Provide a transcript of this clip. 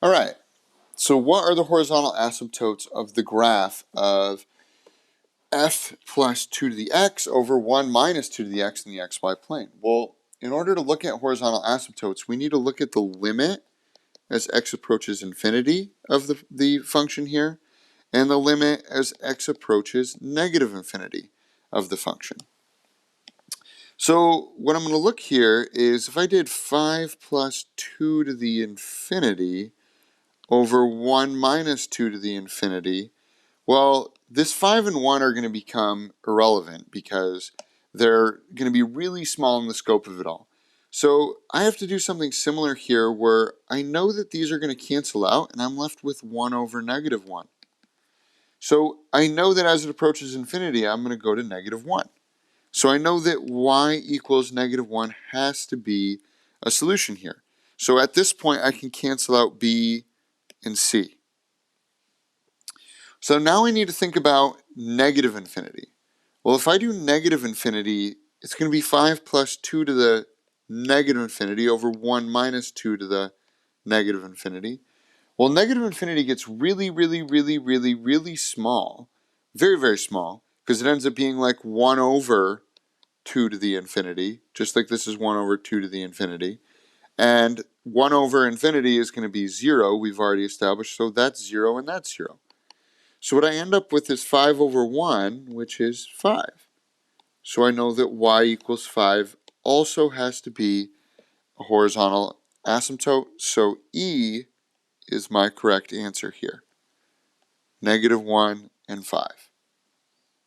All right, so what are the horizontal asymptotes of the graph of f plus 2 to the x over 1 minus 2 to the x in the xy plane? Well, in order to look at horizontal asymptotes, we need to look at the limit as x approaches infinity of the function here, and the limit as x approaches negative infinity of the function. So what I'm going to look here is if I did 5 plus 2 to the infinity over 1 minus 2 to the infinity, well, this 5 and 1 are going to become irrelevant because they're going to be really small in the scope of it all. So I have to do something similar here where I know that these are going to cancel out and I'm left with 1 over negative 1. So I know that as it approaches infinity, I'm going to go to negative 1. So I know that y equals negative 1 has to be a solution here. So at this point, I can cancel out b and c. So now I need to think about negative infinity. Well, if I do negative infinity, it's going to be 5 plus 2 to the negative infinity over 1 minus 2 to the negative infinity. Well, negative infinity gets really, really, really, really, really small. Very, very small. Because it ends up being like 1 over 2 to the infinity. Just like this is 1 over 2 to the infinity. And 1 over infinity is going to be 0. We've already established. So that's 0 and that's 0. So what I end up with is 5 over 1, which is 5. So I know that y equals 5 also has to be a horizontal asymptote. So E is my correct answer here. Negative 1 and 5.